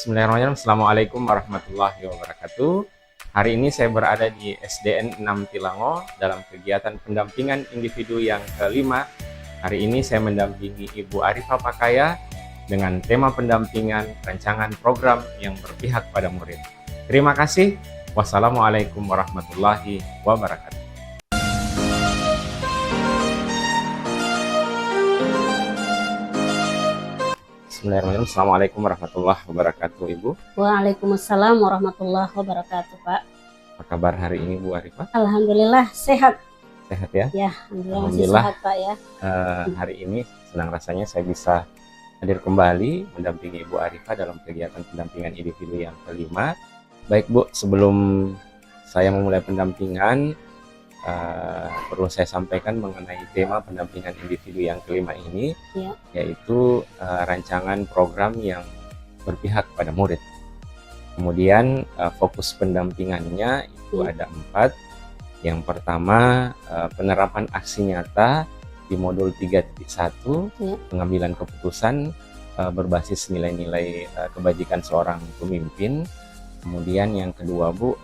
Bismillahirrahmanirrahim. Assalamualaikum warahmatullahi wabarakatuh. Hari ini saya berada di SDN 6 Tilango dalam kegiatan pendampingan individu yang kelima. Hari ini saya mendampingi Ibu Arifah Pakaya dengan tema pendampingan rancangan program yang berpihak pada murid. Terima kasih. Wassalamualaikum warahmatullahi wabarakatuh. Bismillahirrahmanirrahim. Assalamualaikum warahmatullahi wabarakatuh, Ibu. Waalaikumsalam warahmatullahi wabarakatuh, Pak. Apa kabar hari ini, Bu Arifah? Alhamdulillah sehat. Sehat ya? Ya, alhamdulillah masih Alhamdulillah. sehat, Pak ya. Hari ini senang rasanya saya bisa hadir kembali mendampingi Ibu Arifah dalam kegiatan pendampingan individu yang kelima. Baik Bu, sebelum saya memulai pendampingan, perlu saya sampaikan mengenai tema pendampingan individu yang kelima ini, Ya. yaitu rancangan program yang berpihak pada murid. Kemudian fokus pendampingannya itu ada 4. Yang pertama, penerapan aksi nyata di modul 3.1, Ya. pengambilan keputusan berbasis nilai-nilai kebajikan seorang pemimpin. Kemudian yang kedua, Bu,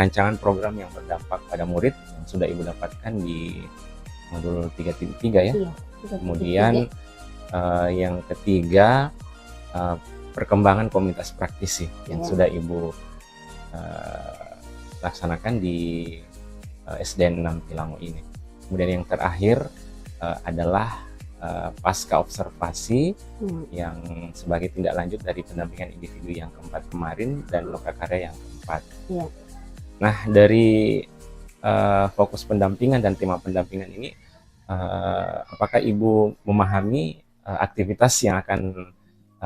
rancangan program yang berdampak pada murid yang sudah Ibu dapatkan di modul 3.3 ya. Iya, Kemudian yang ketiga, perkembangan komunitas praktisi yang Ya. sudah Ibu laksanakan di SDN 6 Tilango ini. Kemudian yang terakhir adalah pasca observasi yang sebagai tindak lanjut dari pendampingan individu yang keempat kemarin dan lokakarya yang keempat. Ya. Nah, dari fokus pendampingan dan tema pendampingan ini, apakah Ibu memahami aktivitas yang akan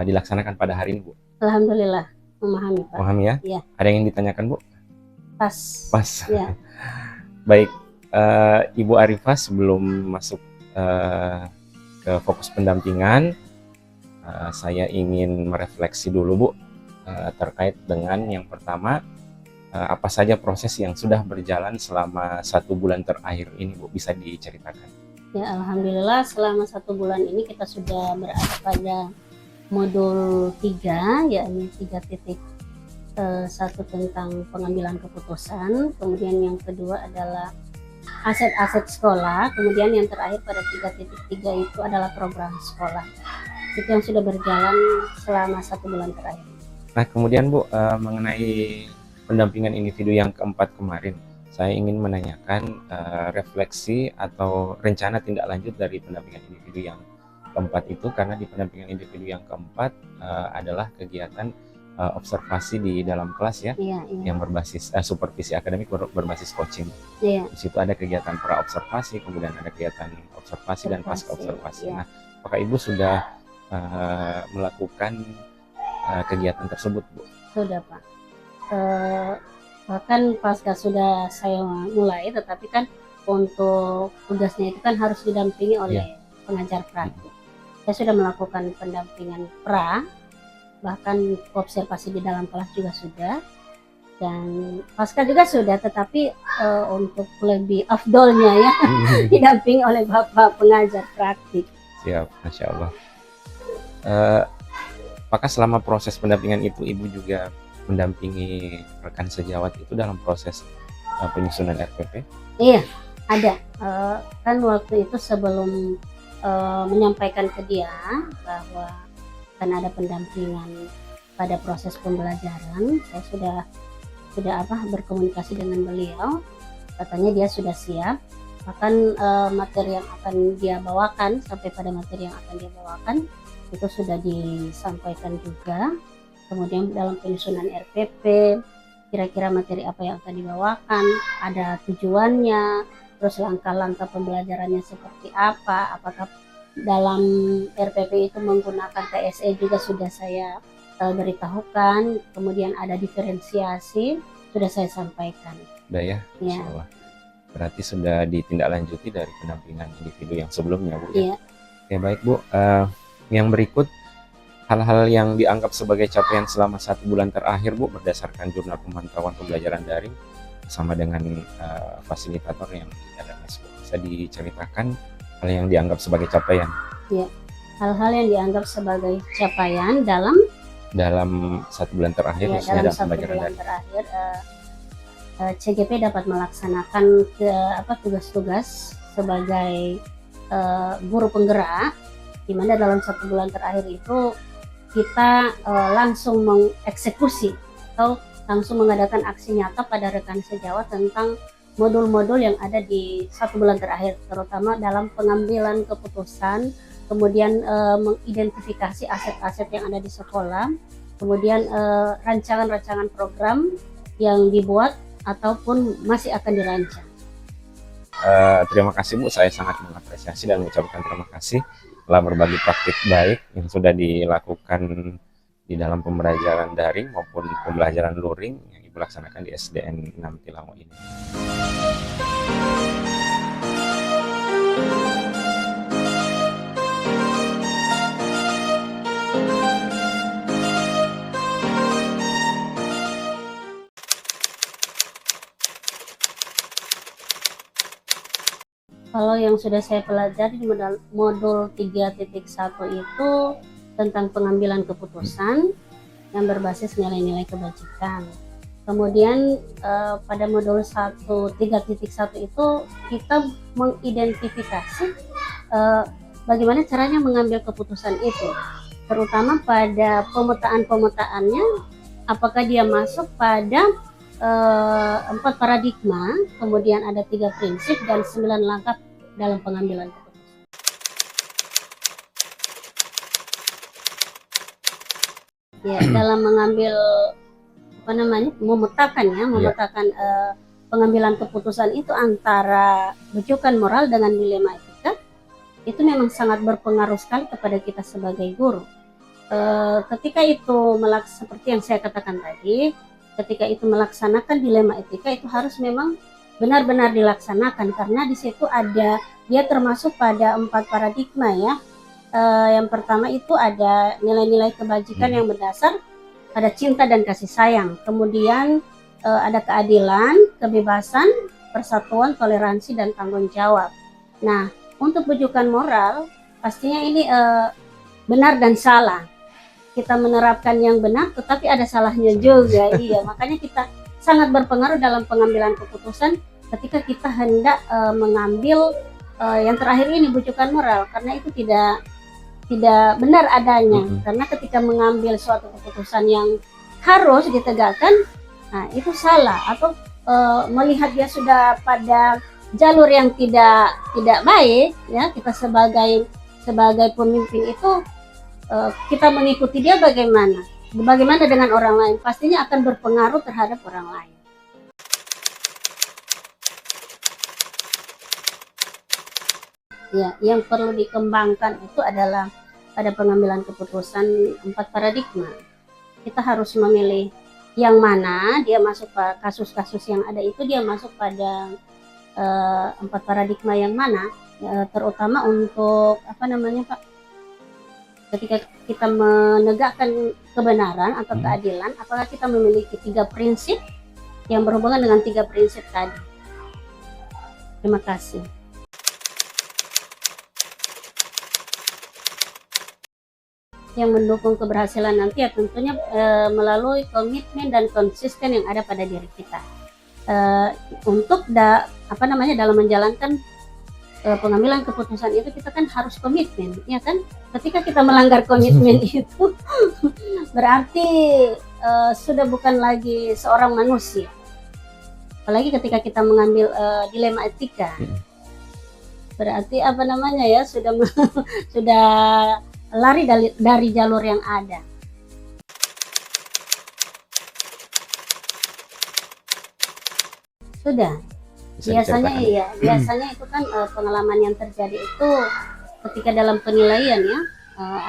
dilaksanakan pada hari ini, Bu? Alhamdulillah memahami, Pak. Memahami ya? Iya. Ada yang ingin ditanyakan, Bu? Pas. Ya. Ya. Baik, Ibu Arifah, sebelum masuk ke fokus pendampingan, saya ingin merefleksi dulu, Bu, terkait dengan yang pertama, apa saja proses yang sudah berjalan selama 1 bulan terakhir ini, Bu, bisa diceritakan? Ya, alhamdulillah selama 1 bulan ini kita sudah berada pada modul 3, yakni 3.1 tentang pengambilan keputusan. Kemudian yang kedua adalah aset-aset sekolah, kemudian yang terakhir pada 3.3 itu adalah program sekolah. Itu yang sudah berjalan selama 1 bulan terakhir. Nah, kemudian Bu, mengenai pendampingan individu yang keempat kemarin, saya ingin menanyakan refleksi atau rencana tindak lanjut dari pendampingan individu yang keempat itu, karena di pendampingan individu yang keempat adalah kegiatan observasi di dalam kelas ya, yang berbasis supervisi akademik berbasis coaching. Iya. Di situ ada kegiatan pra observasi, kemudian ada kegiatan observasi dan pasca observasi. Iya. Nah, apakah Ibu sudah melakukan kegiatan tersebut, Bu? Sudah, Pak. Bahkan pasca sudah saya mulai, tetapi kan untuk tugasnya itu kan harus didampingi oleh pengajar praktik. Saya sudah melakukan pendampingan pra, bahkan observasi di dalam kelas juga sudah, dan pasca juga sudah, tetapi untuk lebih afdolnya ya didampingi oleh Bapak pengajar praktik. Siap, Masya Allah. Apakah selama proses pendampingan itu Ibu juga mendampingi rekan sejawat itu dalam proses penyusunan RPP? Iya, ada. Kan waktu itu sebelum menyampaikan ke dia bahwa kan ada pendampingan pada proses pembelajaran, saya sudah berkomunikasi dengan beliau. Katanya dia sudah siap, bahkan materi yang akan dia bawakan, sampai pada materi yang akan dia bawakan itu sudah disampaikan juga. Kemudian dalam penyusunan RPP, kira-kira materi apa yang akan dibawakan, ada tujuannya, terus langkah-langkah pembelajarannya seperti apa, apakah dalam RPP itu menggunakan TSE juga sudah saya beritahukan. Kemudian ada diferensiasi, sudah saya sampaikan. Sudah ya, Masya Allah. Berarti sudah ditindaklanjuti dari pendampingan individu yang sebelumnya, Bu. Iya. Ya, baik, Bu. Yang berikut, hal-hal yang dianggap sebagai capaian selama 1 bulan terakhir, Bu, berdasarkan jurnal pemantauan pembelajaran daring sama dengan fasilitator yang di RMS, Bu. Bisa diceritakan hal yang dianggap sebagai capaian? Ya, hal-hal yang dianggap sebagai capaian dalam dalam 1 bulan terakhir, Ya, khususnya dalam dalam 1 pembelajaran bulan daring. terakhir CGP dapat melaksanakan tugas-tugas sebagai guru penggerak, di mana dalam 1 bulan terakhir itu kita langsung mengeksekusi atau langsung mengadakan aksi nyata pada rekan sejawat tentang modul-modul yang ada di 1 bulan terakhir, terutama dalam pengambilan keputusan, kemudian mengidentifikasi aset-aset yang ada di sekolah, kemudian rancangan-rancangan program yang dibuat ataupun masih akan dirancang. Terima kasih Bu, saya sangat mengapresiasi dan mengucapkan terima kasih telah berbagi praktik baik yang sudah dilakukan di dalam pembelajaran daring maupun pembelajaran luring yang Ibu laksanakan di SDN 6 Tilango ini. Kalau yang sudah saya pelajari di modul 3.1 itu tentang pengambilan keputusan yang berbasis nilai-nilai kebajikan. Kemudian pada modul 3.1 itu kita mengidentifikasi bagaimana caranya mengambil keputusan itu, terutama pada pemetaan-pemetaannya, apakah dia masuk pada 4 paradigma, kemudian ada 3 prinsip dan 9 langkah dalam pengambilan keputusan. Ya, dalam mengambil memetakan pengambilan keputusan itu antara rujukan moral dengan dilema etika, itu memang sangat berpengaruh sekali kepada kita sebagai guru. Ketika itu seperti yang saya katakan tadi, ketika itu melaksanakan dilema etika itu harus memang benar-benar dilaksanakan, karena di situ dia termasuk pada 4 paradigma ya. Yang pertama itu ada nilai-nilai kebajikan yang berdasar pada cinta dan kasih sayang. Kemudian ada keadilan, kebebasan, persatuan, toleransi, dan tanggung jawab. Nah, untuk rujukan moral pastinya ini benar dan salah. Kita menerapkan yang benar tetapi ada salahnya juga. Iya, makanya kita sangat berpengaruh dalam pengambilan keputusan ketika kita hendak mengambil yang terakhir ini rujukan moral, karena itu tidak benar adanya. Karena ketika mengambil suatu keputusan yang harus ditegakkan, nah itu salah, atau melihat dia sudah pada jalur yang tidak baik ya, kita sebagai pemimpin itu kita mengikuti dia bagaimana dengan orang lain, pastinya akan berpengaruh terhadap orang lain. Ya, yang perlu dikembangkan itu adalah pada pengambilan keputusan 4 paradigma. Kita harus memilih yang mana dia masuk pada kasus-kasus yang ada itu, dia masuk pada 4 paradigma yang mana, terutama untuk Pak, ketika kita menegakkan kebenaran atau keadilan, apakah kita memiliki 3 prinsip yang berhubungan dengan 3 prinsip tadi. Terima kasih. Yang mendukung keberhasilan nanti ya tentunya melalui komitmen dan konsisten yang ada pada diri kita untuk dalam menjalankan pengambilan keputusan itu. Kita kan harus komitmen, ya kan? Ketika kita melanggar komitmen itu berarti sudah bukan lagi seorang manusia. Apalagi ketika kita mengambil dilema etika, berarti sudah lari dari jalur yang ada. Sudah. Biasanya itu kan pengalaman yang terjadi itu ketika dalam penilaian ya,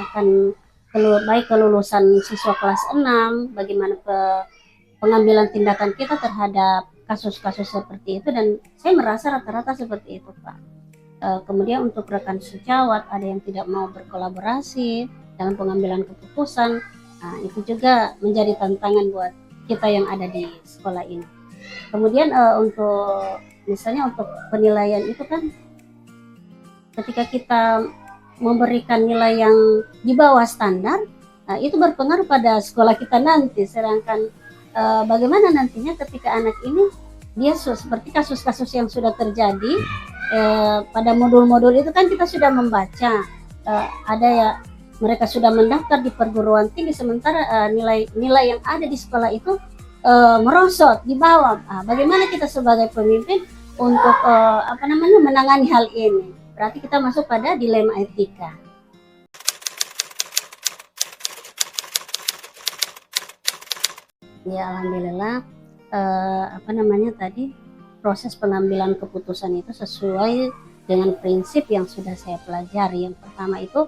akan baik kelulusan siswa kelas 6, bagaimana pengambilan tindakan kita terhadap kasus-kasus seperti itu, dan saya merasa rata-rata seperti itu Pak. Kemudian untuk rekan sejawat ada yang tidak mau berkolaborasi dalam pengambilan keputusan, itu juga menjadi tantangan buat kita yang ada di sekolah ini. Kemudian untuk penilaian itu kan, ketika kita memberikan nilai yang di bawah standar, itu berpengaruh pada sekolah kita nanti. Sedangkan bagaimana nantinya ketika anak ini dia seperti kasus-kasus yang sudah terjadi pada modul-modul itu kan kita sudah membaca ada ya mereka sudah mendaftar di perguruan tinggi sementara nilai-nilai yang ada di sekolah itu merosot di bawah. Bagaimana kita sebagai pemimpin untuk menangani hal ini? Berarti kita masuk pada dilema etika. Ya alhamdulillah tadi proses pengambilan keputusan itu sesuai dengan prinsip yang sudah saya pelajari. Yang pertama itu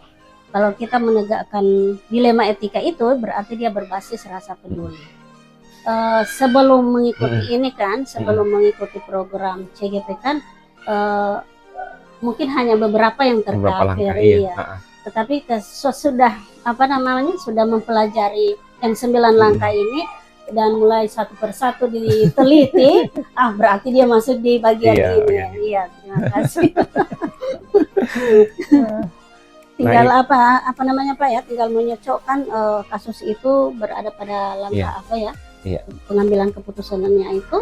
kalau kita menegakkan dilema etika itu berarti dia berbasis rasa peduli. Sebelum mengikuti ini kan, sebelum mengikuti program CGP kan mungkin hanya beberapa yang terkafir, ya. Tetapi sudah sudah mempelajari yang 9 langkah ini dan mulai satu persatu diteliti, berarti dia masuk di bagian ini. Iya, terima kasih. Tinggal Pak ya, tinggal menyocokkan kasus itu berada pada langkah apa ya? Pengambilan keputusannya itu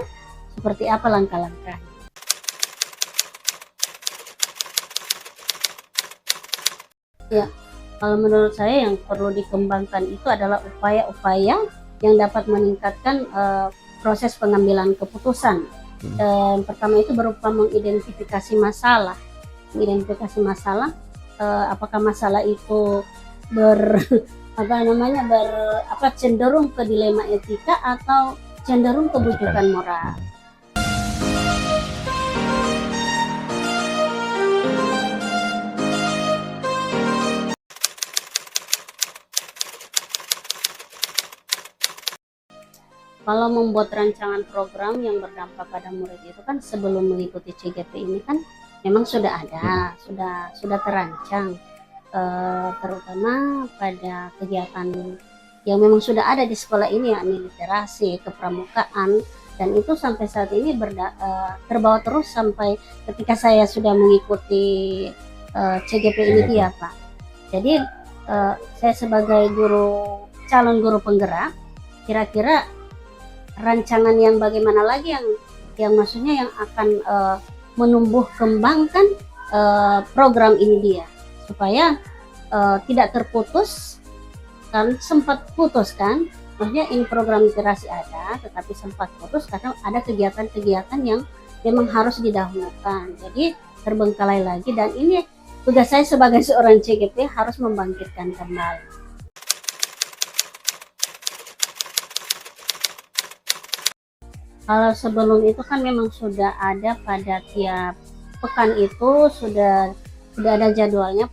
seperti apa langkah-langkahnya. Ya, kalau menurut saya yang perlu dikembangkan itu adalah upaya-upaya yang dapat meningkatkan proses pengambilan keputusan. Pertama itu berupa mengidentifikasi masalah. Apakah masalah itu cenderung ke dilema etika atau cenderung kebujukan moral. Kalau membuat rancangan program yang berdampak pada murid itu kan sebelum mengikuti CGP ini kan memang sudah ada, sudah terancang, terutama pada kegiatan yang memang sudah ada di sekolah ini, yakni literasi, kepramukaan, dan itu sampai saat ini terbawa terus sampai ketika saya sudah mengikuti CGP ini dia Pak. Jadi saya sebagai calon guru penggerak, kira-kira rancangan yang bagaimana lagi yang maksudnya yang akan menumbuh kembangkan program ini dia supaya tidak terputus kan, sempat putus kan, maksudnya ini program literasi ada tetapi sempat putus karena ada kegiatan-kegiatan yang memang harus didahulukan, jadi terbengkalai lagi, dan ini tugas saya sebagai seorang CGP harus membangkitkan kembali. Kalau sebelum itu kan memang sudah ada pada tiap pekan itu sudah ada jadwalnya,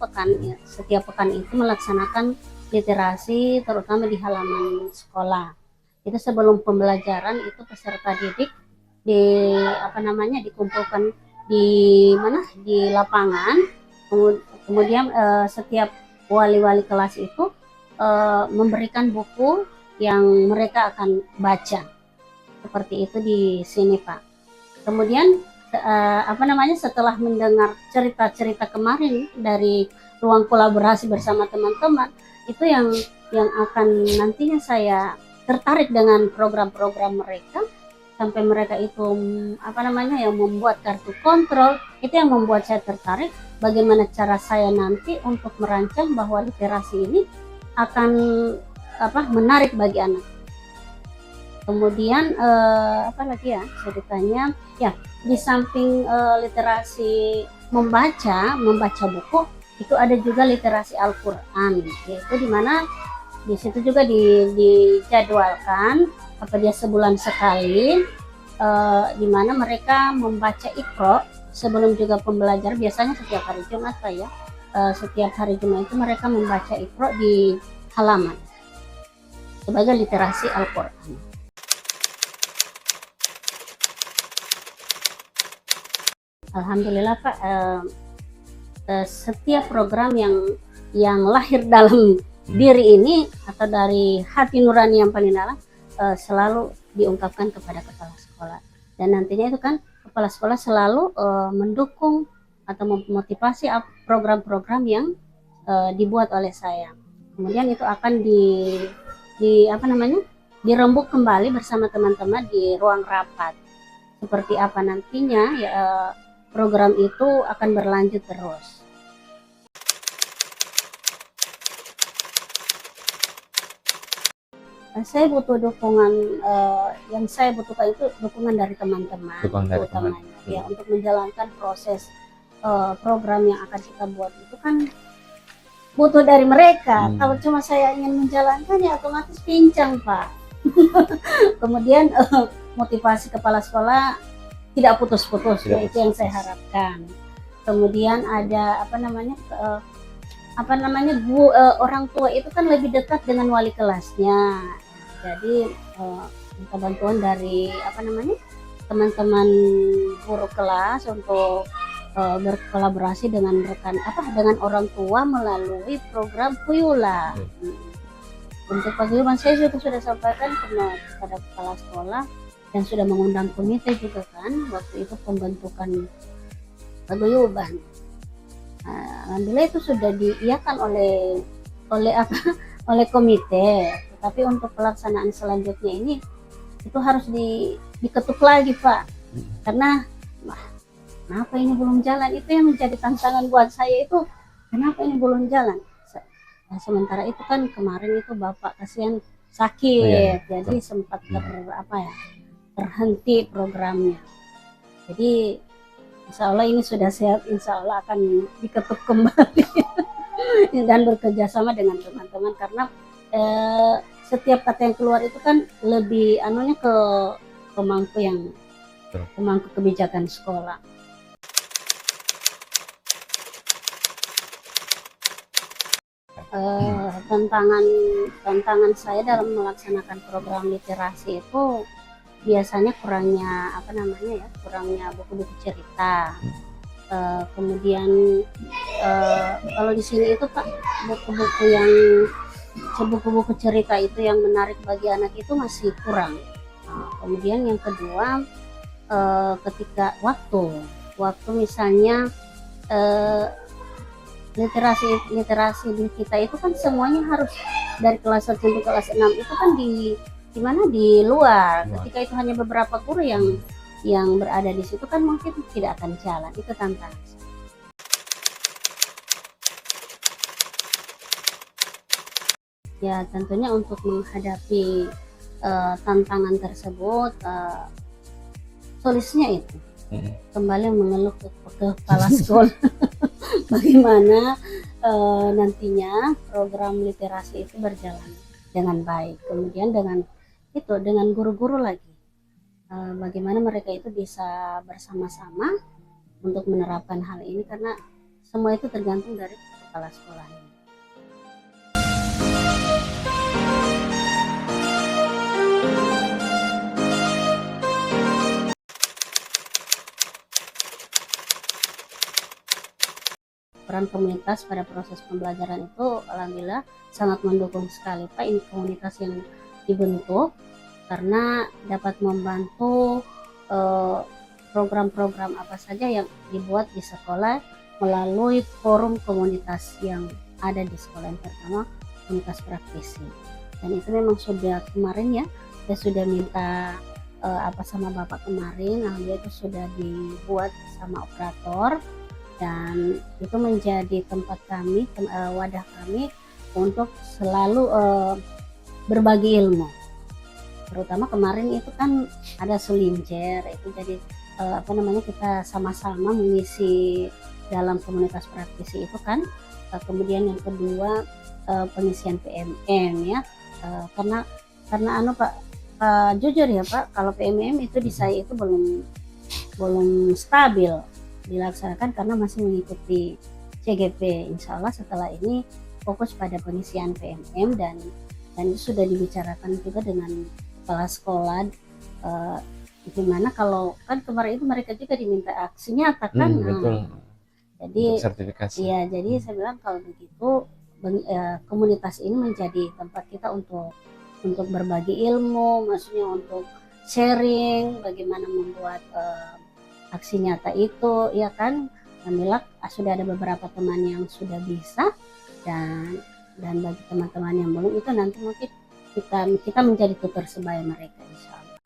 setiap pekan itu melaksanakan literasi terutama di halaman sekolah. Itu sebelum pembelajaran itu peserta didik dikumpulkan di lapangan, kemudian setiap wali-wali kelas itu memberikan buku yang mereka akan baca. Seperti itu di sini Pak. Kemudian setelah mendengar cerita-cerita kemarin dari ruang kolaborasi bersama teman-teman, itu yang akan nantinya saya tertarik dengan program-program mereka, sampai mereka itu yang membuat kartu kontrol, itu yang membuat saya tertarik bagaimana cara saya nanti untuk merancang bahwa literasi ini akan menarik bagi anak. Kemudian ceritanya ya di samping literasi membaca buku, itu ada juga literasi Al-Quran, yaitu dimana di situ juga dijadwalkan dia sebulan sekali, dimana mereka membaca Iqra sebelum juga pembelajaran, biasanya setiap hari Jumat Pak ya, setiap hari Jumat itu mereka membaca Iqra di halaman sebagai literasi Al-Quran. Alhamdulillah Pak, setiap program yang lahir dalam diri ini atau dari hati nurani yang paling dalam selalu diungkapkan kepada kepala sekolah, dan nantinya itu kan kepala sekolah selalu mendukung atau memotivasi program-program yang dibuat oleh saya. Kemudian itu akan di apa namanya, dirembuk kembali bersama teman-teman di ruang rapat. Seperti apa nantinya ya, program itu akan berlanjut terus. Saya butuh dukungan, yang saya butuhkan itu dukungan dari teman-teman, Dukungan dari utamanya teman. ya, untuk menjalankan proses program yang akan kita buat itu kan butuh dari mereka. Kalau cuma saya ingin menjalankan ya otomatis pincang, Pak. Kemudian motivasi kepala sekolah tidak putus-putus, ya, itu yang saya harapkan. Kemudian ada orang tua itu kan lebih dekat dengan wali kelasnya. Jadi minta bantuan dari teman-teman guru kelas untuk berkolaborasi dengan dengan orang tua melalui program Kuyula. Untuk paguyuban saya juga sudah sampaikan kepada kepala sekolah dan sudah mengundang komite juga kan waktu itu pembentukan paguyuban. Alhamdulillah itu sudah diiyakan oleh komite. Tapi untuk pelaksanaan selanjutnya ini itu harus diketuk lagi, Pak. Karena kenapa ini belum jalan, itu yang menjadi tantangan buat saya itu, kenapa ini belum jalan. Nah, sementara itu kan kemarin itu Bapak kasihan sakit, jadi sempat terhenti programnya. Jadi insya Allah ini sudah sehat, insya Allah akan diketuk kembali dan bekerja sama dengan teman-teman, karena setiap kata yang keluar itu kan lebih ke pemangku kebijakan sekolah. Tantangan saya dalam melaksanakan program literasi itu biasanya kurangnya buku-buku cerita. Kemudian kalau di sini itu Pak, buku-buku cerita itu yang menarik bagi anak itu masih kurang. Kemudian yang kedua, ketika waktu misalnya literasi di kita itu kan semuanya harus dari kelas 1 sampai kelas 6 itu kan di luar. Ketika itu hanya beberapa guru yang berada di situ kan mungkin tidak akan jalan. Itu tantangan. Ya tentunya untuk menghadapi tantangan tersebut, solusinya itu kembali mengeluh ke kepala sekolah bagaimana nantinya program literasi itu berjalan dengan baik. Kemudian dengan guru-guru lagi, bagaimana mereka itu bisa bersama-sama untuk menerapkan hal ini, karena semua itu tergantung dari kepala sekolahnya. Peran komunitas pada proses pembelajaran itu alhamdulillah sangat mendukung sekali, Pak. Ini komunitas yang dibentuk karena dapat membantu program-program apa saja yang dibuat di sekolah melalui forum komunitas yang ada di sekolah. Yang pertama komunitas praktisi, dan itu memang sudah kemarin ya, saya sudah minta sama Bapak kemarin, alhamdulillah itu sudah dibuat sama operator. Dan itu menjadi tempat kami, wadah kami untuk selalu berbagi ilmu. Terutama kemarin itu kan ada selinjer, itu jadi kita sama-sama mengisi dalam komunitas praktisi itu kan. Kemudian yang kedua pengisian PMM ya, karena Pak, jujur ya Pak, kalau PMM itu di saya itu belum stabil dilaksanakan karena masih mengikuti CGP. Insya Allah setelah ini fokus pada pengisian PMM dan itu sudah dibicarakan juga dengan kepala sekolah, gimana kalau kan kemarin itu mereka juga diminta aksi nyata kan. Jadi sertifikasi. Iya, jadi saya bilang kalau begitu komunitas ini menjadi tempat kita untuk berbagi ilmu, maksudnya untuk sharing bagaimana membuat aksi nyata itu, ya kan. Alhamdulillah sudah ada beberapa teman yang sudah bisa, dan dan bagi teman-teman yang belum itu nanti mungkin kita menjadi tutor sebaya mereka insya Allah.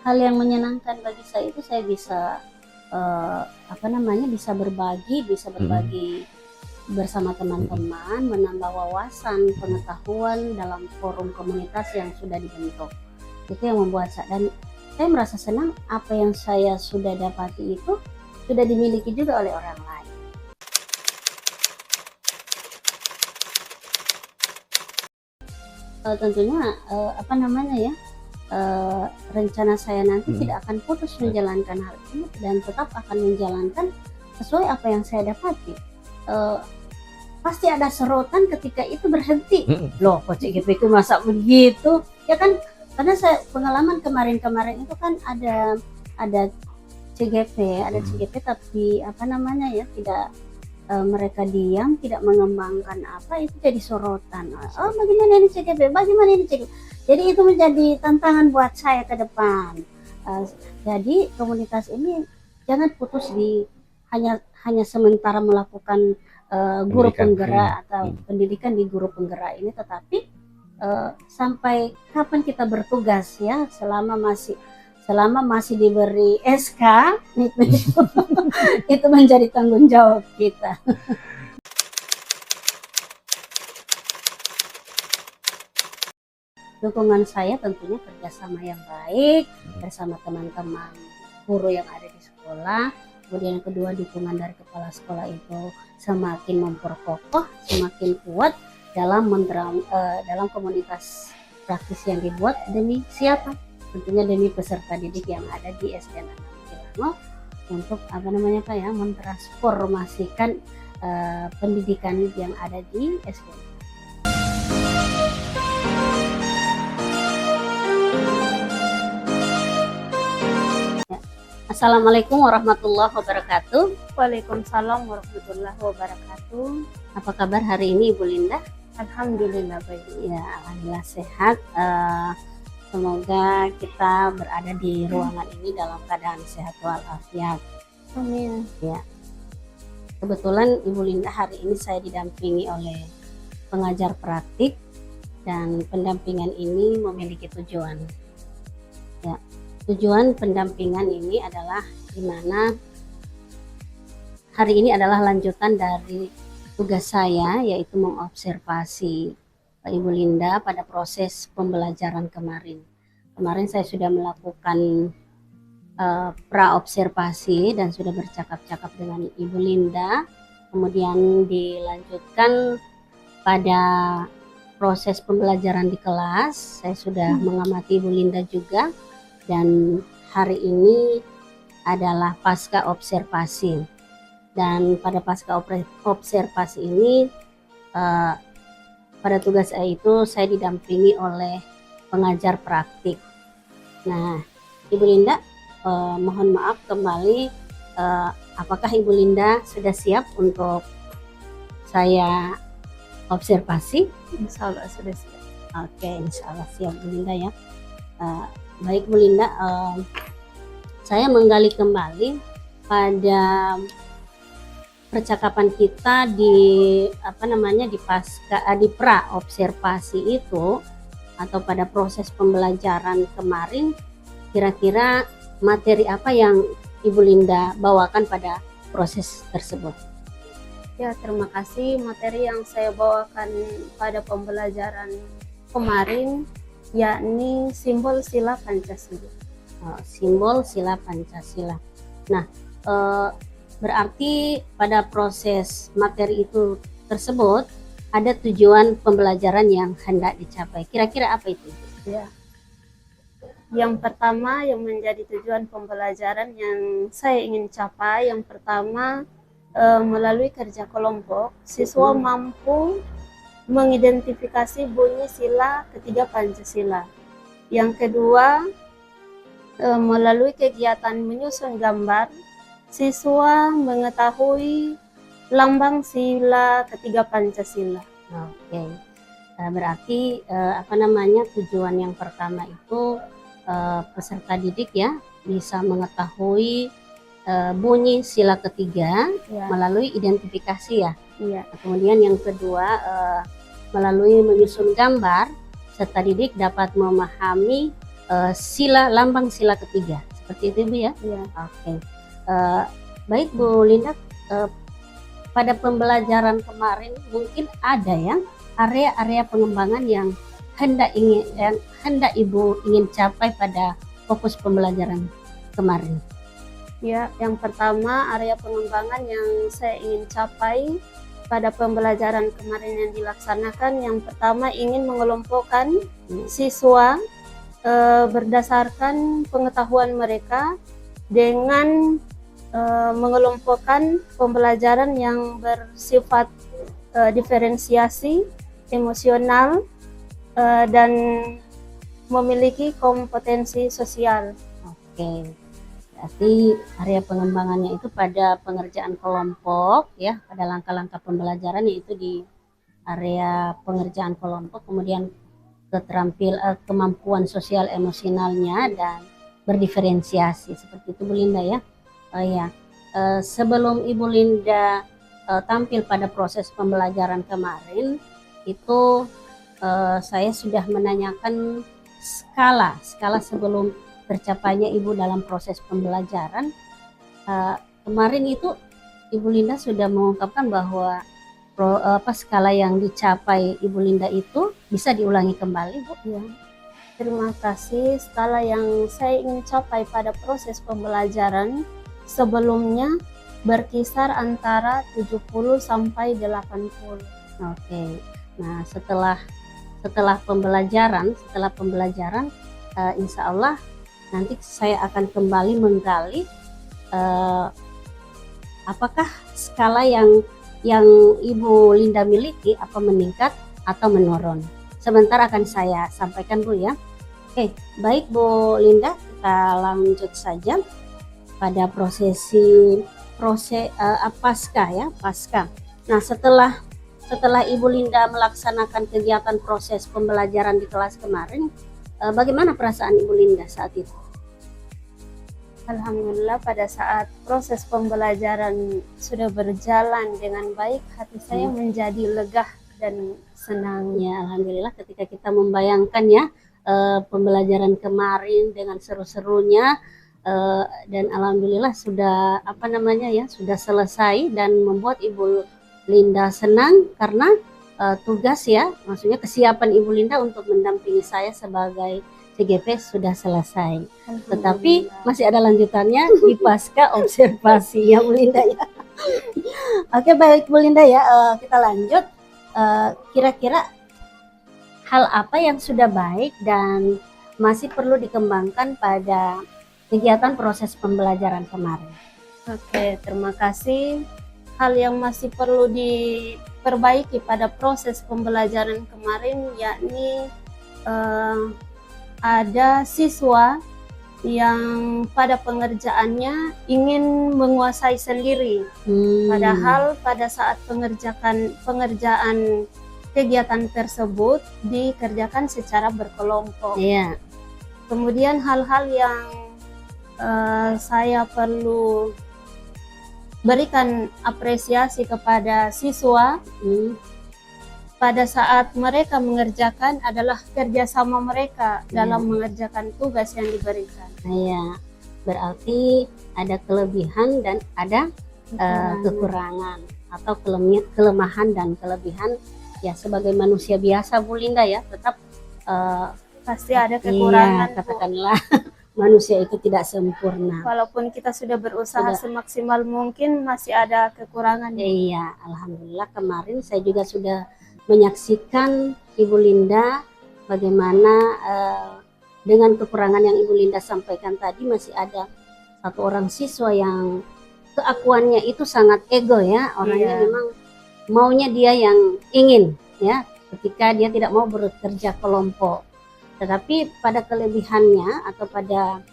Hal yang menyenangkan bagi saya itu saya bisa bisa berbagi bersama teman-teman, menambah wawasan, pengetahuan dalam forum komunitas yang sudah dibentuk. Itu yang membuat saya merasa senang apa yang saya sudah dapati itu sudah dimiliki juga oleh orang lain. Tentunya rencana saya nanti tidak akan putus menjalankan hal ini dan tetap akan menjalankan sesuai apa yang saya dapati. Pasti ada sorotan ketika itu berhenti. Loh, kok CGP itu masa begitu? Ya kan, karena saya pengalaman kemarin itu kan ada CGP, tapi tidak mereka diam, tidak mengembangkan itu jadi sorotan. Oh, bagaimana ini CGP? Bagaimana ini CGP? Jadi itu menjadi tantangan buat saya ke depan. Jadi komunitas ini jangan putus di hanya sementara melakukan guru penggerak atau pendidikan di guru penggerak ini, tetapi sampai kapan kita bertugas ya, selama masih diberi SK itu menjadi tanggung jawab kita. Dukungan saya tentunya kerjasama yang baik bersama teman-teman guru yang ada di sekolah. Kemudian yang kedua, dukungan dari kepala sekolah itu semakin memperkokoh, semakin kuat dalam komunitas praktis yang dibuat demi siapa? Tentunya demi peserta didik yang ada di SDN 6 Tilango untuk mentransformasikan pendidikan yang ada di SDN. Assalamualaikum warahmatullahi wabarakatuh. Waalaikumsalam warahmatullahi wabarakatuh. Apa kabar hari ini Ibu Linda? Alhamdulillah baik. Ya, alhamdulillah sehat. Semoga kita berada di ruangan ini dalam keadaan sehat walafiat. Amin. Ya. Kebetulan Ibu Linda hari ini saya didampingi oleh pengajar praktik dan pendampingan ini memiliki tujuan. Ya. Tujuan pendampingan ini adalah di mana hari ini adalah lanjutan dari tugas saya, yaitu mengobservasi Ibu Linda pada proses pembelajaran kemarin. Kemarin saya sudah melakukan pra-observasi dan sudah bercakap-cakap dengan Ibu Linda. Kemudian dilanjutkan pada proses pembelajaran di kelas. Saya sudah mengamati Ibu Linda juga. Dan hari ini adalah pasca observasi, dan pada pasca observasi ini pada tugas saya itu saya didampingi oleh pengajar praktik. Nah, Ibu Linda, mohon maaf kembali, apakah Ibu Linda sudah siap untuk saya observasi? Insya Allah sudah siap. Oke, insya Allah siap Bu Linda ya. Baik Bu Linda, saya menggali kembali pada percakapan kita di pra observasi itu, atau pada proses pembelajaran kemarin. Kira-kira materi apa yang Ibu Linda bawakan pada proses tersebut? Ya, terima kasih. Materi yang saya bawakan pada pembelajaran kemarin yakni simbol sila Pancasila. Simbol sila Pancasila. Nah, berarti pada proses materi itu tersebut ada tujuan pembelajaran yang hendak dicapai. Kira-kira apa itu? Ya. Yang pertama yang menjadi tujuan pembelajaran yang saya ingin capai, yang pertama melalui kerja kelompok, siswa mampu mengidentifikasi bunyi sila ketiga Pancasila. Yang kedua, melalui kegiatan menyusun gambar, siswa mengetahui lambang sila ketiga Pancasila. Oke. Berarti tujuan yang pertama itu peserta didik ya bisa mengetahui bunyi sila ketiga Ya, melalui identifikasi ya. iya, Kemudian yang kedua melalui menyusun gambar serta didik dapat memahami lambang sila ketiga. Seperti itu Bu ya. iya. Oke. Baik Bu Linda, pada pembelajaran kemarin mungkin ada ya area-area pengembangan yang hendak Ibu ingin capai pada fokus pembelajaran kemarin. Ya, yang pertama area pengembangan yang saya ingin capai pada pembelajaran kemarin yang dilaksanakan, yang pertama ingin mengelompokkan siswa berdasarkan pengetahuan mereka dengan mengelompokkan pembelajaran yang bersifat diferensiasi, emosional, dan memiliki kompetensi sosial. Oke. Berarti area pengembangannya itu pada pengerjaan kelompok ya, pada langkah-langkah pembelajaran yaitu di area pengerjaan kelompok, kemudian kemampuan sosial emosionalnya dan berdiferensiasi seperti itu Bu Linda ya. Sebelum Ibu Linda tampil pada proses pembelajaran kemarin itu saya sudah menanyakan skala sebelum tercapainya Ibu dalam proses pembelajaran. Kemarin itu Ibu Linda sudah mengungkapkan bahwa skala yang dicapai Ibu Linda itu bisa diulangi kembali Bu. Ya. Terima kasih. Skala yang saya ingin capai pada proses pembelajaran sebelumnya berkisar antara 70 sampai 80. Oke. Nah, setelah pembelajaran insya Allah nanti saya akan kembali menggali apakah skala yang Ibu Linda miliki apa meningkat atau menurun. Sebentar akan saya sampaikan Bu ya. Oke, baik Bu Linda, kita lanjut saja pada pasca. Nah, setelah Ibu Linda melaksanakan kegiatan proses pembelajaran di kelas kemarin, bagaimana perasaan Ibu Linda saat itu? Alhamdulillah, pada saat proses pembelajaran sudah berjalan dengan baik, hati saya menjadi lega dan senang. Ya, alhamdulillah ketika kita membayangkan ya pembelajaran kemarin dengan seru-serunya dan alhamdulillah sudah sudah selesai dan membuat Ibu Linda senang karena tugas ya, maksudnya kesiapan Ibu Linda untuk mendampingi saya sebagai CGP sudah selesai. Tetapi masih ada lanjutannya di pasca observasi ya Bu Linda ya. Oke, baik Bu Linda ya, kita lanjut. Kira-kira hal apa yang sudah baik dan masih perlu dikembangkan pada kegiatan proses pembelajaran kemarin? Oke, terima kasih. Hal yang masih perlu diperbaiki pada proses pembelajaran kemarin yakni ada siswa yang pada pengerjaannya ingin menguasai sendiri, padahal pada saat pengerjaan kegiatan tersebut dikerjakan secara berkelompok. Iya. Kemudian hal-hal yang saya perlu berikan apresiasi kepada siswa pada saat mereka mengerjakan adalah kerjasama mereka dalam mengerjakan tugas yang diberikan. Iya, berarti ada kelebihan dan ada kekurangan atau kelemahan dan kelebihan ya, sebagai manusia biasa Bu Linda ya, tetap pasti ada kekurangan. Iya, katakanlah manusia itu tidak sempurna. Walaupun kita sudah berusaha semaksimal mungkin masih ada kekurangan. Iya, alhamdulillah kemarin saya juga sudah menyaksikan Ibu Linda bagaimana dengan kekurangan yang Ibu Linda sampaikan tadi, masih ada satu orang siswa yang keakuannya itu sangat ego ya, orangnya memang maunya dia yang ingin ya, ketika dia tidak mau bekerja kelompok. Tetapi pada kelebihannya atau pada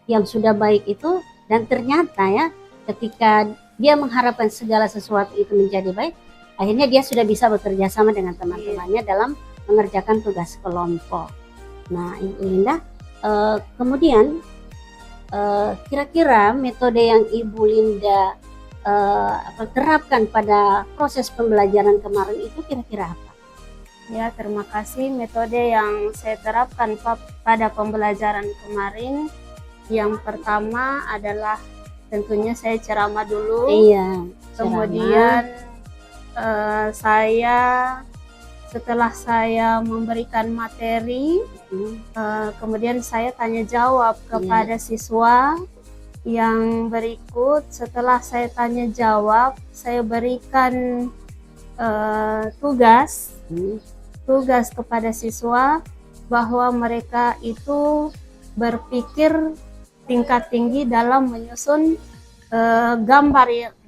yang sudah baik itu, dan ternyata ya ketika dia mengharapkan segala sesuatu itu menjadi baik, akhirnya dia sudah bisa bekerja sama dengan teman-temannya dalam mengerjakan tugas kelompok. Nah, Ibu Linda, kemudian kira-kira metode yang Ibu Linda terapkan pada proses pembelajaran kemarin itu kira-kira apa? Ya, terima kasih. Metode yang saya terapkan pada pembelajaran kemarin, yang pertama adalah tentunya saya ceramah dulu. Iya. Kemudian setelah saya memberikan materi, kemudian saya tanya jawab kepada siswa. Yang berikut, setelah saya tanya jawab, saya berikan tugas kepada siswa bahwa mereka itu berpikir tingkat tinggi dalam menyusun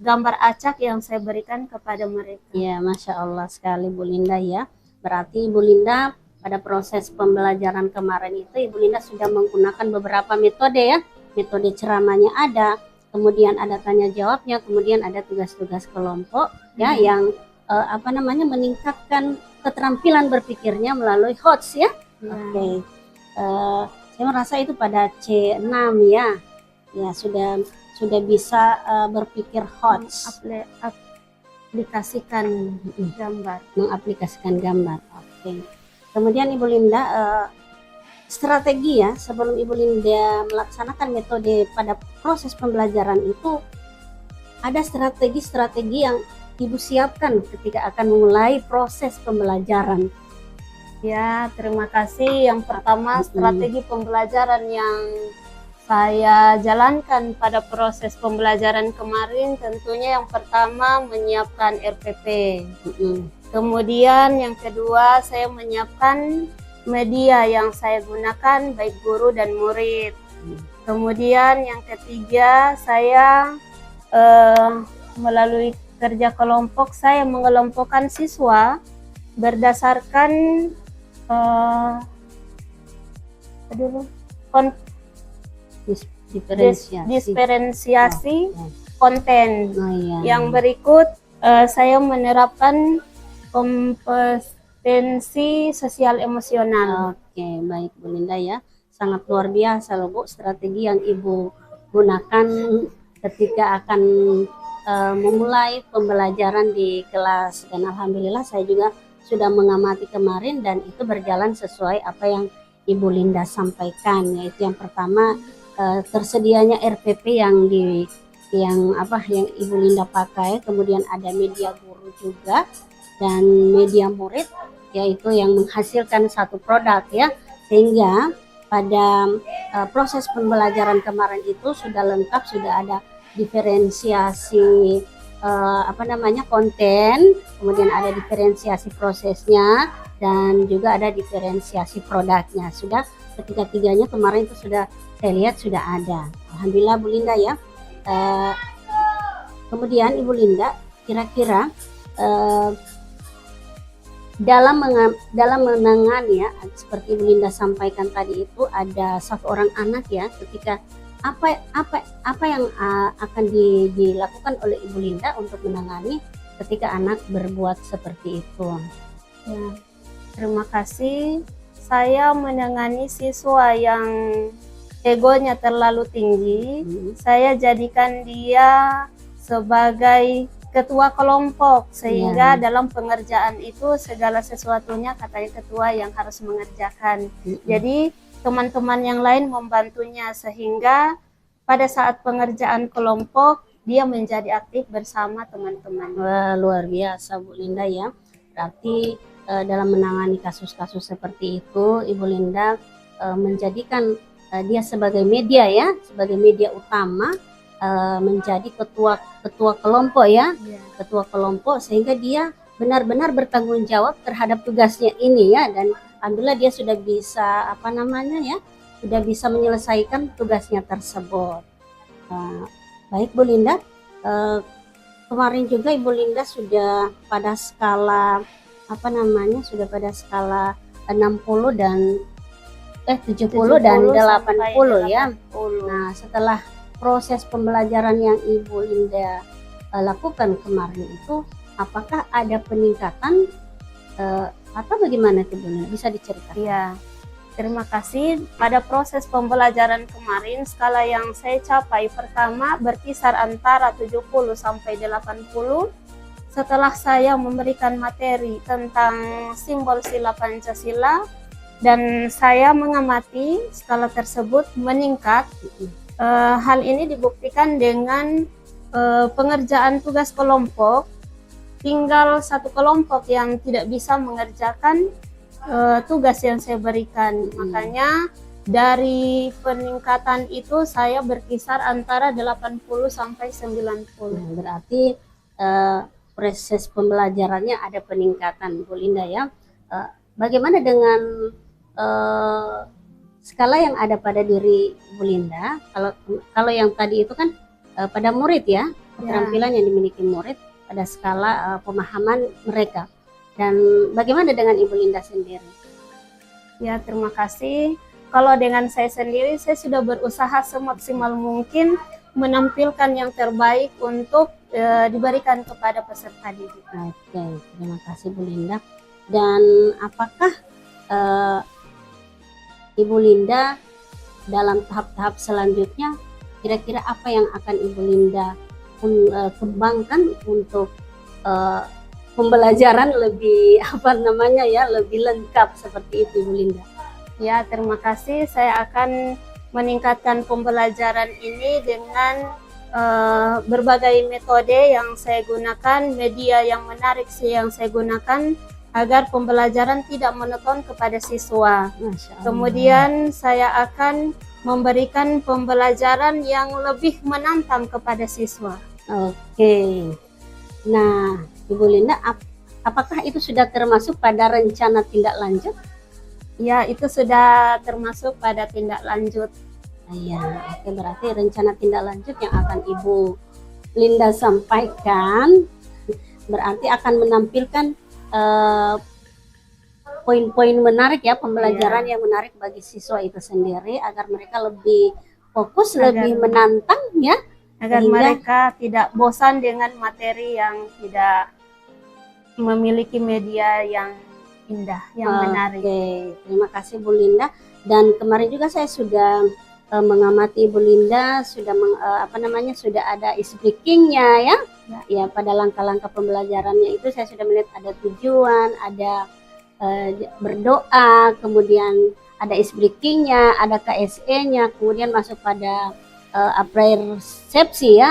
gambar acak yang saya berikan kepada mereka. Ya, Masya Allah sekali Bu Linda ya. Berarti Ibu Linda pada proses pembelajaran kemarin itu Ibu Linda sudah menggunakan beberapa metode ya. Metode ceramahnya ada, kemudian ada tanya jawabnya, kemudian ada tugas-tugas kelompok ya yang meningkatkan keterampilan berpikirnya melalui HOTS ya. Oke. Saya merasa itu pada C6 ya. Ya, sudah bisa berpikir HOTS. Mengaplikasikan gambar. Oke. Kemudian Ibu Linda strategi ya, sebelum Ibu Linda melaksanakan metode pada proses pembelajaran itu ada strategi-strategi yang Ibu siapkan ketika akan memulai proses pembelajaran. Ya, terima kasih. Yang pertama, strategi pembelajaran yang saya jalankan pada proses pembelajaran kemarin, tentunya yang pertama menyiapkan RPP. Kemudian yang kedua, saya menyiapkan media yang saya gunakan baik guru dan murid. Kemudian yang ketiga, saya melalui kerja kelompok, saya mengelompokkan siswa berdasarkan diferensiasi konten. Yang berikut saya menerapkan kompetensi sosial emosional. Oke, baik Bu Linda ya. Sangat luar biasa loh Bu strategi yang Ibu gunakan ketika akan memulai pembelajaran di kelas, dan alhamdulillah saya juga sudah mengamati kemarin dan itu berjalan sesuai apa yang Ibu Linda sampaikan, yaitu yang pertama tersedianya RPP yang Ibu Linda pakai, kemudian ada media guru juga dan media murid, yaitu yang menghasilkan satu produk ya, sehingga pada proses pembelajaran kemarin itu sudah lengkap, sudah ada diferensiasi konten, kemudian ada diferensiasi prosesnya dan juga ada diferensiasi produknya. Sudah ketiga-tiganya kemarin itu sudah saya lihat sudah ada. Alhamdulillah Bu Linda ya. Kemudian Ibu Linda kira-kira dalam menangani ya, seperti Ibu Linda sampaikan tadi itu ada satu orang anak ya, ketika apa yang akan dilakukan oleh Ibu Linda untuk menangani ketika anak berbuat seperti itu? Ya, terima kasih. Saya menangani siswa yang egonya terlalu tinggi. Saya jadikan dia sebagai ketua kelompok, sehingga dalam pengerjaan itu segala sesuatunya katanya ketua yang harus mengerjakan. Jadi teman-teman yang lain membantunya, sehingga pada saat pengerjaan kelompok dia menjadi aktif bersama teman-teman. Wah, luar biasa Bu Linda ya. Berarti dalam menangani kasus-kasus seperti itu Ibu Linda menjadikan dia sebagai media ya, sebagai media utama, menjadi ketua kelompok ya, ketua kelompok, sehingga dia benar-benar bertanggung jawab terhadap tugasnya ini ya, dan alhamdulillah dia sudah bisa sudah bisa menyelesaikan tugasnya tersebut. Baik Bu Linda, kemarin juga Ibu Linda sudah pada skala 60 dan 70 dan 80 ya. Nah, setelah proses pembelajaran yang Ibu Linda lakukan kemarin itu, apakah ada peningkatan atau bagaimana itu Bu Linda? Bisa diceritakan? Ya, terima kasih. Pada proses pembelajaran kemarin, skala yang saya capai pertama berkisar antara 70 sampai 80. Setelah saya memberikan materi tentang simbol sila Pancasila dan saya mengamati skala tersebut meningkat. Hal ini dibuktikan dengan pengerjaan tugas kelompok. Tinggal satu kelompok yang tidak bisa mengerjakan tugas yang saya berikan. Makanya dari peningkatan itu saya berkisar antara 80 sampai 90. Berarti proses pembelajarannya ada peningkatan, Bu Linda ya. Bagaimana dengan skala yang ada pada diri Bu Linda? Kalau yang tadi itu kan pada murid ya, keterampilan yang dimiliki murid pada skala pemahaman mereka. Dan bagaimana dengan Ibu Linda sendiri? Ya, terima kasih. Kalau dengan saya sendiri, saya sudah berusaha semaksimal mungkin menampilkan yang terbaik untuk diberikan kepada peserta didik. Oke, terima kasih Bu Linda. Dan apakah Ibu Linda dalam tahap-tahap selanjutnya, kira-kira apa yang akan Ibu Linda kembangkan untuk pembelajaran lebih lebih lengkap seperti itu, Bu Linda? Ya, terima kasih. Saya akan meningkatkan pembelajaran ini dengan berbagai metode yang saya gunakan, media yang menarik yang saya gunakan agar pembelajaran tidak monoton kepada siswa. Kemudian saya akan memberikan pembelajaran yang lebih menantang kepada siswa. Oke. Nah, Ibu Linda, apakah itu sudah termasuk pada rencana tindak lanjut? Ya, itu sudah termasuk pada tindak lanjut. Iya, oke, berarti rencana tindak lanjut yang akan Ibu Linda sampaikan berarti akan menampilkan poin-poin menarik ya, pembelajaran yang menarik bagi siswa itu sendiri agar mereka lebih fokus, lebih menantang ya. Agar mereka tidak bosan dengan materi yang tidak memiliki media yang indah, yang menarik. Oke, terima kasih Bu Linda. Dan kemarin juga saya sudah mengamati Bu Linda, sudah sudah ada is breakingnya ya. Ya, pada langkah-langkah pembelajarannya itu saya sudah melihat ada tujuan, ada berdoa, kemudian ada is breakingnya, ada KSE-nya, kemudian masuk pada apresiasi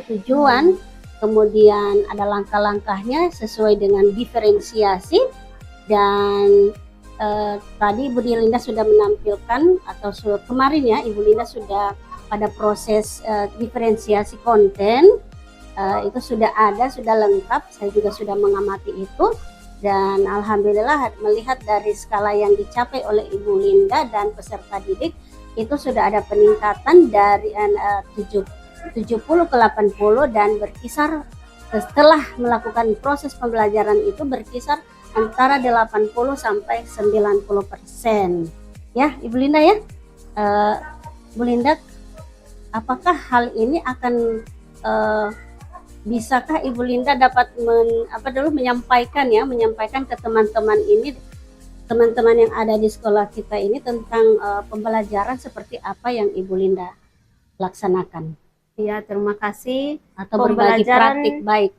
tujuan, kemudian ada langkah-langkahnya sesuai dengan diferensiasi. Dan tadi Ibu Linda sudah menampilkan atau kemarin ya Ibu Linda sudah pada proses diferensiasi konten, itu sudah ada, sudah lengkap. Saya juga sudah mengamati itu dan alhamdulillah melihat dari skala yang dicapai oleh Ibu Linda dan peserta didik itu sudah ada peningkatan dari 70 ke 80 dan berkisar setelah melakukan proses pembelajaran itu berkisar antara 80 sampai 90%. Ya, Ibu Linda ya. Bu Linda, apakah hal ini akan bisakah Ibu Linda dapat menyampaikan ke teman-teman ini, teman-teman yang ada di sekolah kita ini tentang pembelajaran seperti apa yang Ibu Linda laksanakan? Ya, terima kasih. Atau berbagi praktik baik.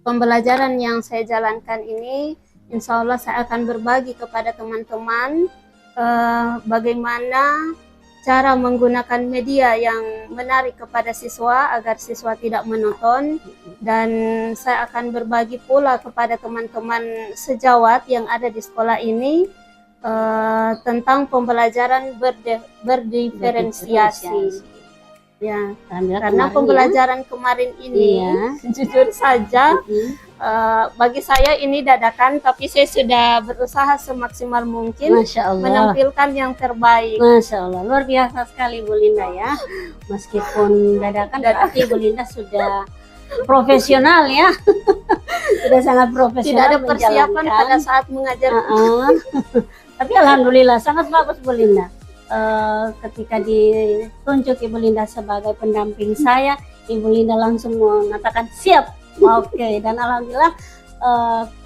Pembelajaran yang saya jalankan ini, insya Allah saya akan berbagi kepada teman-teman bagaimana cara menggunakan media yang menarik kepada siswa agar siswa tidak monoton, dan saya akan berbagi pula kepada teman-teman sejawat yang ada di sekolah ini tentang pembelajaran berdiferensiasi. Ya, karena pembelajaran kemarin ini jujur saja bagi saya ini dadakan, tapi saya sudah berusaha semaksimal mungkin menampilkan yang terbaik. Masya Allah, luar biasa sekali Bu Linda ya. Meskipun dadakan, berarti Bu Linda sudah profesional ya. Sudah sangat profesional. Tidak ada persiapan pada saat mengajar. Tapi alhamdulillah sangat bagus Bu Linda. Ketika ditunjuk Ibu Linda sebagai pendamping saya, Ibu Linda langsung mengatakan siap. Oke, dan alhamdulillah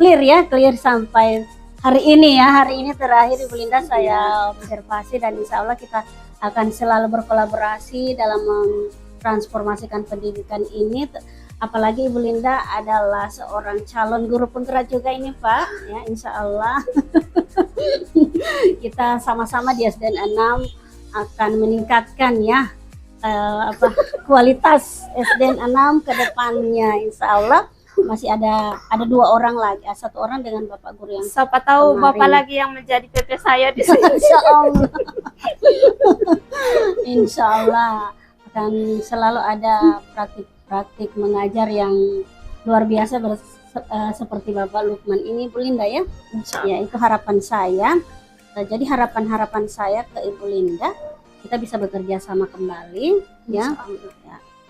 clear sampai hari ini ya, hari ini terakhir Ibu Linda saya observasi, dan insya Allah kita akan selalu berkolaborasi dalam mentransformasikan pendidikan ini. Apalagi Ibu Linda adalah seorang calon guru penggerak juga ini Pak, ya insya Allah. Kita sama-sama di SDN 6 akan meningkatkan ya kualitas SDN 6 ke depannya, insya Allah. Masih ada 2 orang lagi, 1 orang dengan Bapak Guru yang Siapa tahu kemarin. Bapak lagi yang menjadi PP saya di sini. Insya Allah. Insya Allah akan selalu ada praktik mengajar yang luar biasa seperti Bapak Lukman ini Bu Linda ya. Ya itu harapan saya. Jadi harapan saya ke Ibu Linda, kita bisa bekerja sama kembali ya,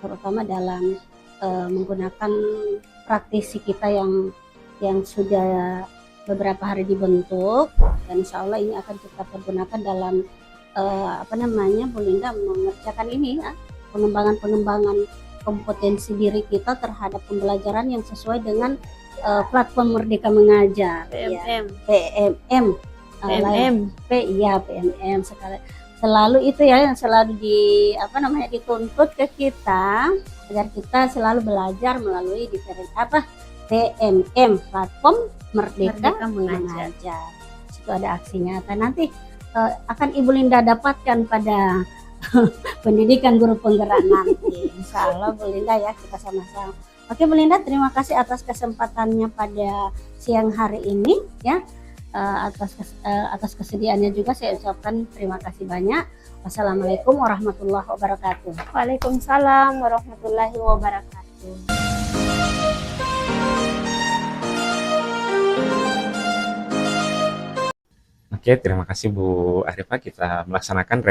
terutama dalam menggunakan praktisi kita yang sudah beberapa hari dibentuk, dan insya Allah ini akan kita pergunakan dalam Bu Linda mengerjakan ini ya, pengembangan kompetensi diri kita terhadap pembelajaran yang sesuai dengan platform Merdeka Mengajar, PMM. Ya, PMM sekali. Selalu itu ya yang selalu dituntut ke kita, agar kita selalu belajar melalui PMM, platform Merdeka Mengajar. Itu ada aksi nyata nanti akan Ibu Linda dapatkan pada pendidikan guru penggerak nanti. Insya Allah Bu Linda ya, kita sama-sama. Oke Bu Linda, terima kasih atas kesempatannya pada siang hari ini ya. Atas kesediaannya juga saya ucapkan terima kasih banyak. Wassalamualaikum warahmatullahi wabarakatuh. Waalaikumsalam warahmatullahi wabarakatuh. Oke, terima kasih Bu Arifah. Kita melaksanakan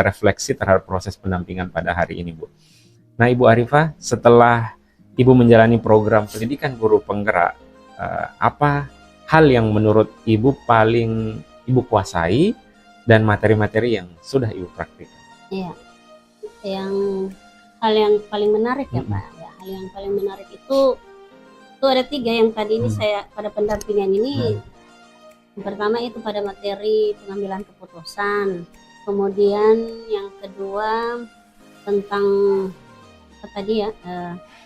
refleksi terhadap proses pendampingan pada hari ini, Bu. Nah, Ibu Arifah, setelah Ibu menjalani program pendidikan guru penggerak, apa hal yang menurut Ibu paling Ibu kuasai dan materi-materi yang sudah Ibu praktikkan? Iya, hal yang paling menarik ya Pak. Ya, hal yang paling menarik itu ada 3 yang tadi ini saya pada pendampingan ini. Yang pertama itu pada materi pengambilan keputusan. Kemudian yang kedua tentang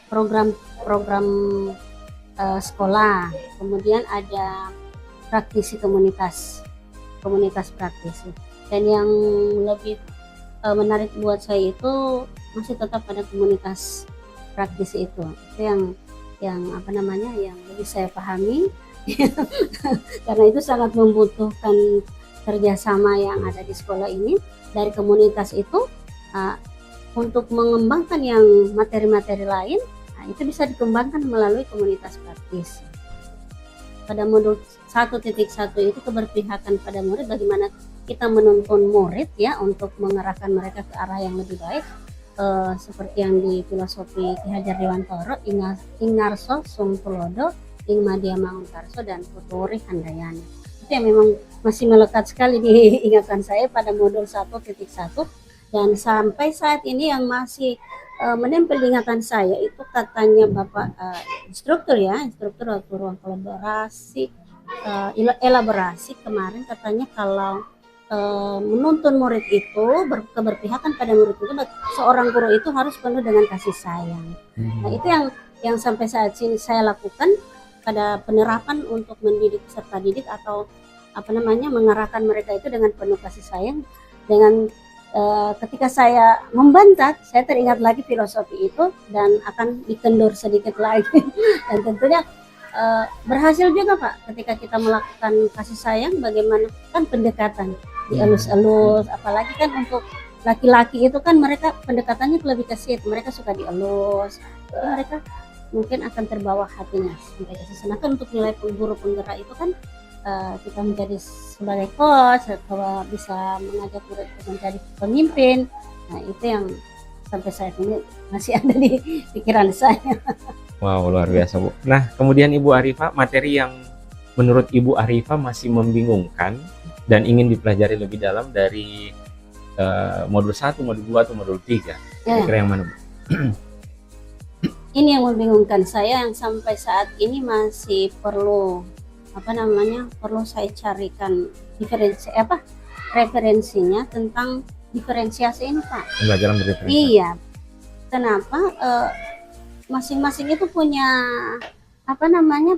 program sekolah. Kemudian ada praktisi komunitas praktisi. Dan yang lebih menarik buat saya itu masih tetap pada komunitas praktisi itu yang lebih saya pahami karena itu sangat membutuhkan kerjasama yang ada di sekolah ini dari komunitas itu untuk mengembangkan yang materi-materi lain. Itu bisa dikembangkan melalui komunitas praktis. Pada modul 1.1 itu keberpihakan pada murid, bagaimana kita menuntun murid ya untuk mengarahkan mereka ke arah yang lebih baik, seperti yang di filosofi Ki Hajar Dewantoro, Ingarso Sungtulodo, Ingmadia Mangunkarso, dan Puturi Handayani. Itu yang memang masih melekat sekali di ingatan saya pada modul 1.1, dan sampai saat ini yang masih menempel di ingatan saya itu katanya Bapak instruktur waktu ruang kolaborasi elaborasi kemarin, katanya kalau menuntun murid itu keberpihakan pada murid itu, seorang guru itu harus penuh dengan kasih sayang. Nah itu yang sampai saat ini saya lakukan pada penerapan untuk mendidik peserta didik atau mengarahkan mereka itu dengan penuh kasih sayang. Dengan ketika saya membantah, saya teringat lagi filosofi itu dan akan dikendur sedikit lagi. Dan tentunya berhasil juga Pak, ketika kita melakukan kasih sayang, bagaimana kan pendekatan dielus-elus, apalagi kan untuk laki-laki itu kan mereka pendekatannya lebih ke situ, mereka suka dielus, jadi mereka mungkin akan terbawa hatinya sampai ke sana. Kan untuk nilai guru penggerak itu kan kita menjadi sebagai coach atau bisa mengajak murid untuk menjadi pemimpin. Nah itu yang sampai saat ini masih ada di pikiran saya. Wow, luar biasa Bu. Nah kemudian Ibu Arifah, materi yang menurut Ibu Arifah masih membingungkan dan ingin dipelajari lebih dalam dari modul 1, modul 2, atau modul 3, kira-kira yang mana Bu? Ini yang membingungkan saya, yang sampai saat ini masih perlu perlu saya carikan referensinya tentang diferensiasi ini, Pak. Pembelajaran berdiferensiasi. Iya. Kenapa? Masing-masing itu punya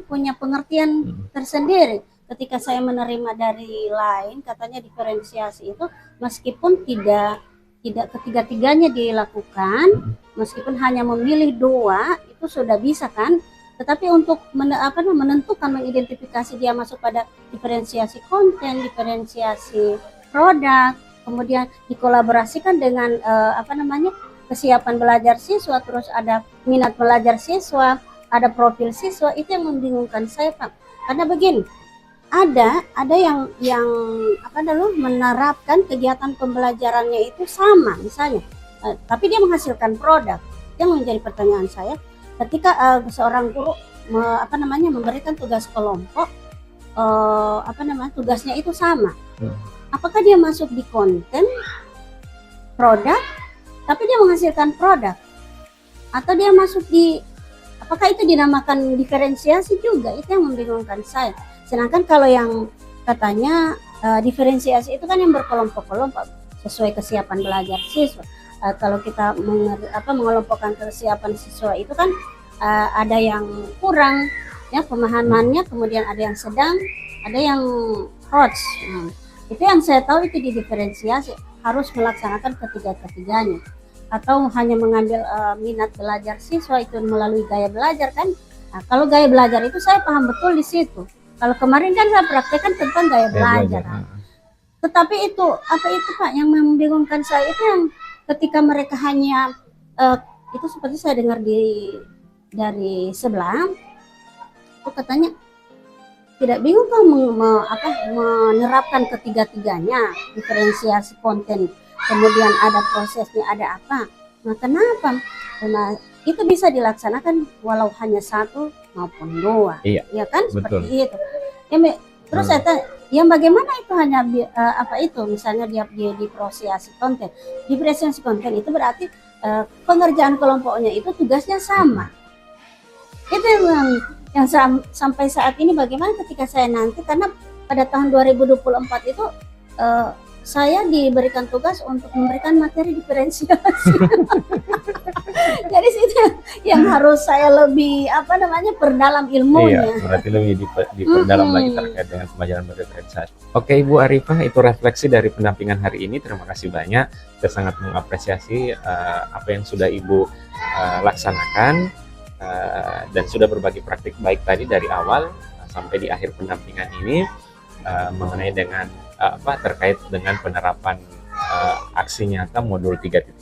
punya pengertian tersendiri. Ketika saya menerima dari lain, katanya diferensiasi itu meskipun tidak ketiga-tiganya dilakukan, meskipun hanya memilih 2 itu sudah bisa kan. Tetapi untuk menentukan, mengidentifikasi dia masuk pada diferensiasi konten, diferensiasi produk, kemudian dikolaborasikan dengan kesiapan belajar siswa, terus ada minat belajar siswa, ada profil siswa, itu yang membingungkan saya, Pak. Karena begini, ada yang menerapkan kegiatan pembelajarannya itu sama misalnya, tapi dia menghasilkan produk. Yang menjadi pertanyaan saya, ketika seorang guru memberikan tugas kelompok, tugasnya itu sama, apakah dia masuk di konten produk tapi dia menghasilkan produk, atau dia masuk di, apakah itu dinamakan diferensiasi juga? Itu yang membingungkan saya. Sedangkan kalau yang katanya diferensiasi itu kan yang berkelompok-kelompok sesuai kesiapan belajar siswa. Kalau kita mengelompokkan kesiapan siswa itu kan ada yang kurang ya pemahamannya, kemudian ada yang sedang, ada yang hot. Itu yang saya tahu, itu didiferensiasi, harus melaksanakan ketiga-tiganya. Atau hanya mengambil minat belajar siswa itu melalui gaya belajar kan. Nah, kalau gaya belajar itu saya paham betul di situ. Kalau kemarin kan saya praktekkan tentang gaya belajar. Tetapi itu Pak yang membingungkan saya, itu yang ketika mereka hanya itu seperti saya dengar dari sebelah itu katanya tidak bingung kan menerapkan ketiga-tiganya, diferensiasi konten, kemudian ada prosesnya, ada apa. Nah, kenapa? Karena itu bisa dilaksanakan walau hanya 1 maupun 2. Iya, ya kan? betul. Seperti itu. Ya, terus saya tanya, yang bagaimana itu hanya misalnya dia diferensiasi konten. Diferensiasi konten itu berarti pengerjaan kelompoknya itu tugasnya sama. Itu yang sampai saat ini bagaimana ketika saya nanti, karena pada tahun 2024 itu saya diberikan tugas untuk memberikan materi diferensiasi. Jadi situ yang harus saya lebih perdalam ilmunya. Iya, berarti lebih diperdalam lagi terkait dengan pembelajaran berdiferensiasi. Oke, Ibu Arifah, itu refleksi dari pendampingan hari ini. Terima kasih banyak. Saya sangat mengapresiasi apa yang sudah Ibu laksanakan dan sudah berbagi praktik baik tadi dari awal sampai di akhir pendampingan ini mengenai dengan terkait dengan penerapan aksi nyata modul 3.1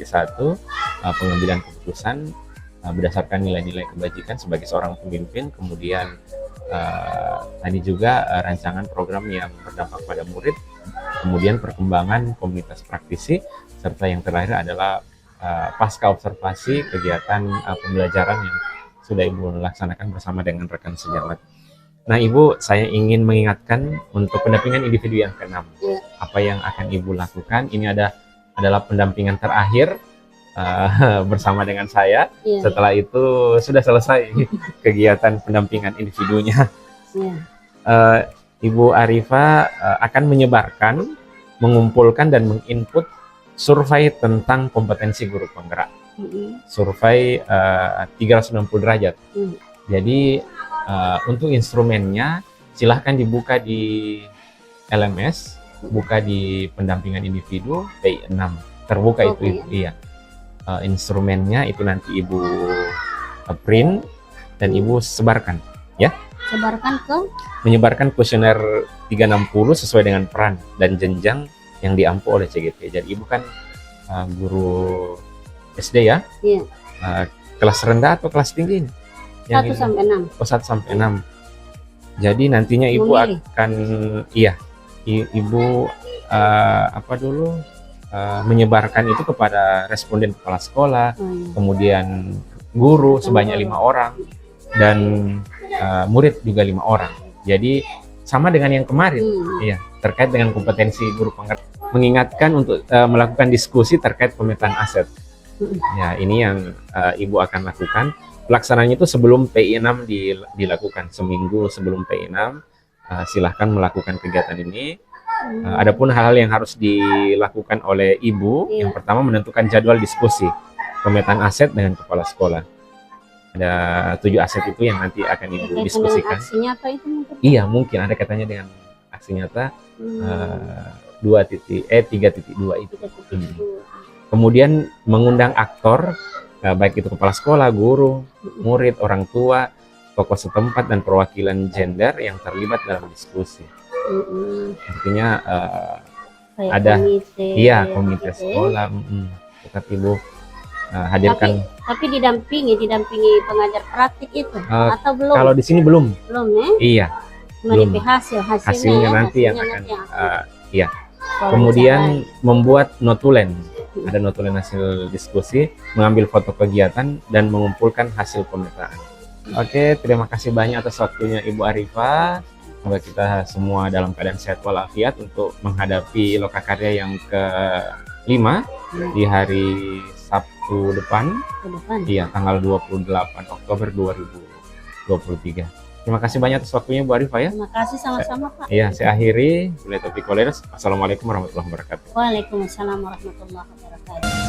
pengambilan keputusan berdasarkan nilai-nilai kebajikan sebagai seorang pemimpin, kemudian tadi juga rancangan program yang berdampak pada murid, kemudian perkembangan komunitas praktisi, serta yang terakhir adalah pasca observasi kegiatan pembelajaran yang sudah Ibu laksanakan bersama dengan rekan sejawat. Nah, Ibu, saya ingin mengingatkan untuk pendampingan individu yang ke-6. Apa yang akan Ibu lakukan? Ini adalah pendampingan terakhir bersama dengan saya. Setelah itu sudah selesai kegiatan pendampingan individunya. Ibu Arifah akan menyebarkan, mengumpulkan dan menginput survei tentang kompetensi guru penggerak. Survei 360 derajat. Jadi untuk instrumennya silahkan dibuka di LMS, buka di pendampingan individu PI6, terbuka itu iya. Instrumennya itu nanti Ibu print dan Ibu sebarkan ya. Menyebarkan kuesioner 360 sesuai dengan peran dan jenjang yang diampu oleh CGT. Jadi Ibu kan guru SD ya? Iya. Kelas rendah atau kelas tinggi? 1 sampai 6. Oh, 1 sampai 6. Jadi nantinya Ibu akan Ibu menyebarkan itu kepada responden kepala sekolah, kemudian guru sebanyak 5 orang dan murid juga 5 orang. Jadi sama dengan yang kemarin, iya, terkait dengan kompetensi guru penggerak. Mengingatkan untuk melakukan diskusi terkait pemetaan aset. Ya, ini yang Ibu akan lakukan. Pelaksanaannya itu sebelum PI6 dilakukan, seminggu sebelum PI6 silahkan melakukan kegiatan ini. Adapun hal-hal yang harus dilakukan oleh ibu, Iya. yang pertama menentukan jadwal diskusi pemetaan aset dengan kepala sekolah. Ada 7 aset itu yang nanti akan ibu Berkaitan dengan diskusikan. aksi nyata itu mungkin. Iya, mungkin ada katanya dengan aksi nyata 3.2 itu. Kita tutup. Kemudian mengundang aktor, baik itu kepala sekolah, guru, murid, orang tua, tokoh setempat, dan perwakilan gender yang terlibat dalam diskusi. Artinya Kayak ada komite, komite gitu ya. sekolah. Tetap ibu hadirkan. Tapi didampingi pengajar praktik itu atau belum? Kalau di sini belum. Belum ya? Iya, Meniti belum. hasilnya ya, nanti yang hasilnya akan. nanti Iya. wawancara. Kemudian membuat notulen. Ada notulen hasil diskusi, mengambil foto kegiatan, dan mengumpulkan hasil pemetaan. Oke, terima kasih banyak atas waktunya Ibu Arifah. Semoga kita semua dalam keadaan sehat walafiat untuk menghadapi Lokakarya yang ke-5 di hari Sabtu depan. Iya, tanggal 28 Oktober 2023. Terima kasih banyak atas waktunya Bu Arifah ya. Terima kasih sama-sama Pak. Iya, saya akhiri. Wassalamualaikum warahmatullahi wabarakatuh. Waalaikumsalam warahmatullahi wabarakatuh.